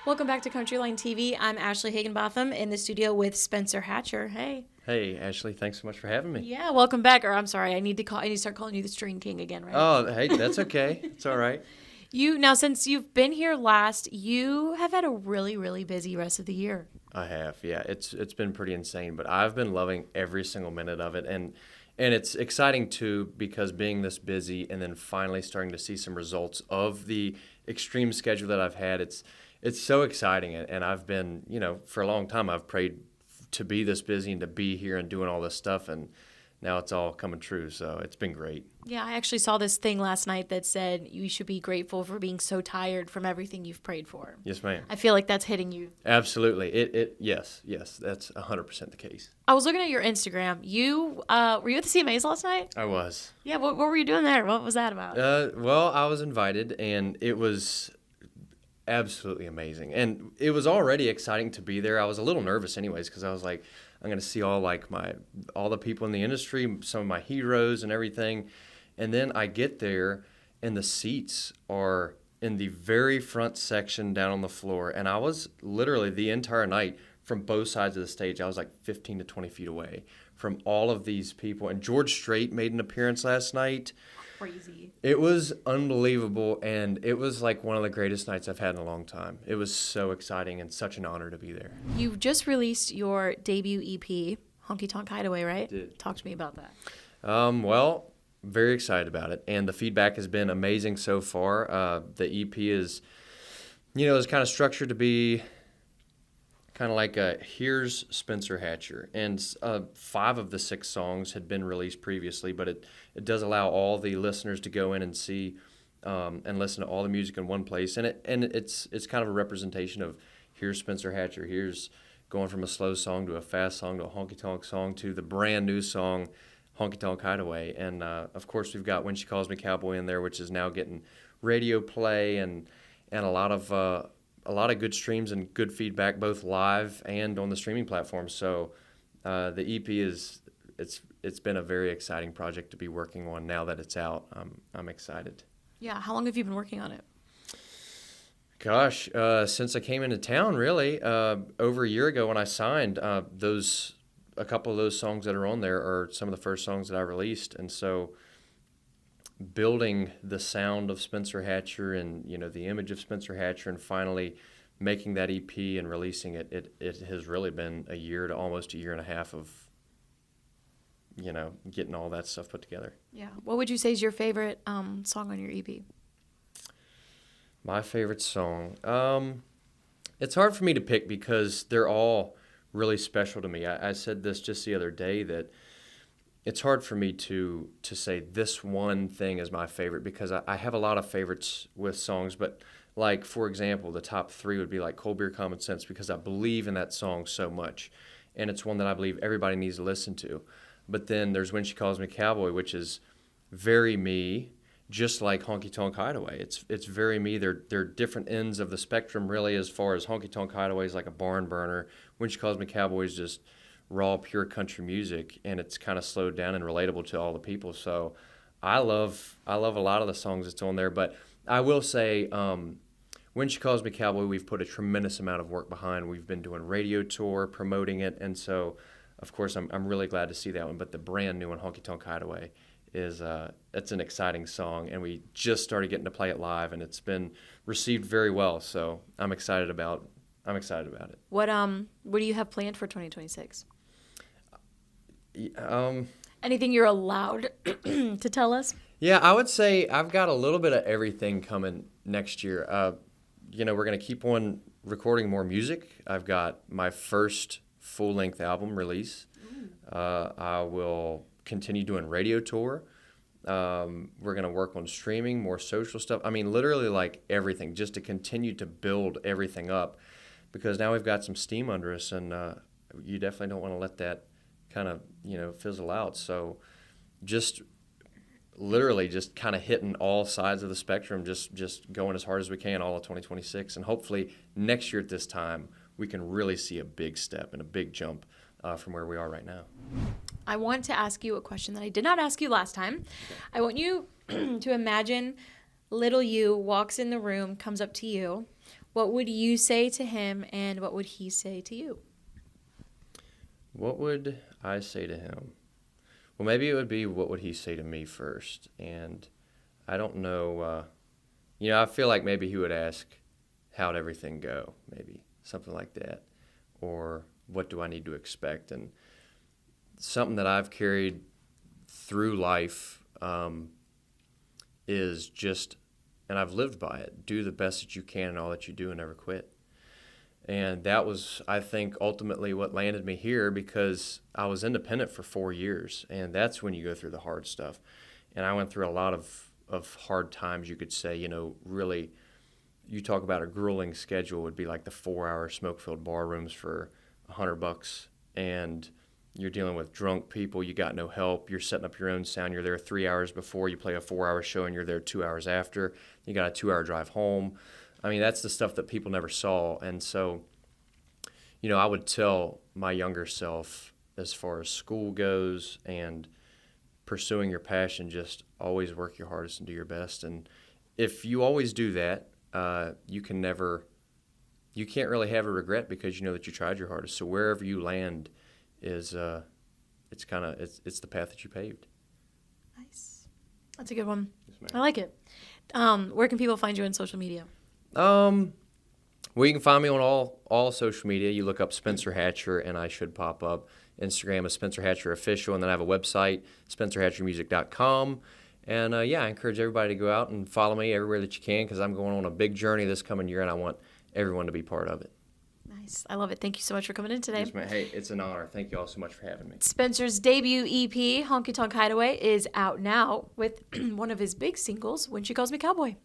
Welcome back to CountryLine TV. I'm Ashley Higginbotham in the studio with Spencer Hatcher. Hey. Hey, Ashley, thanks so much for having me. Yeah, welcome back. Or I'm sorry, I need to start calling you the String King again, right? Oh, hey, that's okay. It's all right. Since you've been here last, you have had a really, really busy rest of the year. I have, yeah. It's been pretty insane, but I've been loving every single minute of it, and it's exciting too because being this busy and then finally starting to see some results of the extreme schedule that I've had. It's so exciting, and I've been, for a long time I've prayed to be this busy and to be here and doing all this stuff, and now it's all coming true. So it's been great. Yeah, I actually saw this thing last night that said you should be grateful for being so tired from everything you've prayed for. Yes, ma'am. I feel like that's hitting you. Absolutely. Yes, that's 100% the case. I was looking at your Instagram. You were you at the CMAs last night? I was. Yeah, what were you doing there? What was that about? Well, I was invited, and it was absolutely amazing. And it was already exciting to be there. I was a little nervous anyways because I was like, I'm going to see all the people in the industry, some of my heroes and everything. And then I get there and the seats are in the very front section down on the floor. And I was literally the entire night from both sides of the stage. I was like 15 to 20 feet away from all of these people. And George Strait made an appearance last night. Crazy. It was unbelievable, and it was like one of the greatest nights I've had in a long time. It was so exciting and such an honor to be there. You just released your debut EP, Honky Tonk Hideaway, right? Did. Talk to me about that. Well, very excited about it, and the feedback has been amazing so far. The EP is kind of structured to be kind of like here's Spencer Hatcher, and 5 of the 6 songs had been released previously, but it does allow all the listeners to go in and see and listen to all the music in one place, and it's kind of a representation of here's Spencer Hatcher, here's going from a slow song to a fast song to a honky tonk song to the brand new song Honky Tonk Hideaway, and of course we've got When She Calls Me Cowboy in there, which is now getting radio play and a lot of good streams and good feedback, both live and on the streaming platforms. So the EP it's been a very exciting project to be working on now that it's out. I'm excited. Yeah, how long have you been working on it? Gosh, since I came into town, really, over a year ago when I signed, a couple of those songs that are on there are some of the first songs that I released, and so building the sound of Spencer Hatcher and the image of Spencer Hatcher and finally making that EP and releasing it has really been a year to almost a year and a half of getting all that stuff put together. Yeah. What would you say is your favorite song on your EP? My favorite song, it's hard for me to pick because they're all really special to me. I said this just the other day that it's hard for me to say this one thing is my favorite because I have a lot of favorites with songs, but like, for example, the top 3 would be like Cold Beer Common Sense because I believe in that song so much, and it's one that I believe everybody needs to listen to. But then there's When She Calls Me Cowboy, which is very me, just like Honky Tonk Hideaway. It's very me. They're different ends of the spectrum, really, as far as Honky Tonk Hideaway is like a barn burner. When She Calls Me Cowboy is just raw, pure country music, and it's kind of slowed down and relatable to all the people. So I love a lot of the songs that's on there, but I will say When She Calls Me Cowboy, we've put a tremendous amount of work behind. We've been doing radio tour, promoting it, and so, of course, I'm really glad to see that one. But the brand new one, Honky Tonk Hideaway, is it's an exciting song, and we just started getting to play it live, and it's been received very well. So I'm excited about it. What do you have planned for 2026? Anything you're allowed to tell us? Yeah, I would say I've got a little bit of everything coming next year. We're going to keep on recording more music. I've got my first full-length album release. I will continue doing radio tour. We're going to work on streaming, more social stuff. I mean, literally like everything, just to continue to build everything up because now we've got some steam under us, and you definitely don't want to let that kind of, fizzle out. So just literally just kind of hitting all sides of the spectrum, just going as hard as we can all of 2026. And hopefully next year at this time, we can really see a big step and a big jump from where we are right now. I want to ask you a question that I did not ask you last time. Okay. I want you to imagine little you walks in the room, comes up to you, What would you say to him, and what would he say to you? What would I say to him? Well, maybe it would be what would he say to me first. And I don't know. I feel like maybe he would ask, how'd everything go? Maybe something like that. Or what do I need to expect? And something that I've carried through life is just, and I've lived by it, do the best that you can in all that you do and never quit. And that was, I think, ultimately what landed me here, because I was independent for 4 years, and that's when you go through the hard stuff. And I went through a lot of hard times, you could say. Really, you talk about a grueling schedule would be like the 4-hour smoke-filled bar rooms for $100, and you're dealing with drunk people, you got no help, you're setting up your own sound, you're there 3 hours before, you play a 4-hour show, and you're there 2 hours after, you got a 2-hour drive home. I mean, that's the stuff that people never saw. And so, I would tell my younger self, as far as school goes and pursuing your passion, just always work your hardest and do your best. And if you always do that, you can't really have a regret, because you know that you tried your hardest. So wherever you land is, it's the path that you paved. Nice. That's a good one. Yes, I like it. Where can people find you on social media? Well, you can find me on all social media. You look up Spencer Hatcher, and I should pop up. Instagram is Spencer Hatcher Official, and then I have a website, spencerhatchermusic.com. And, I encourage everybody to go out and follow me everywhere that you can, because I'm going on a big journey this coming year, and I want everyone to be part of it. Nice. I love it. Thank you so much for coming in today. Yes, ma'am. Hey, it's an honor. Thank you all so much for having me. Spencer's debut EP, Honky Tonk Hideaway, is out now with one of his big singles, When She Calls Me Cowboy.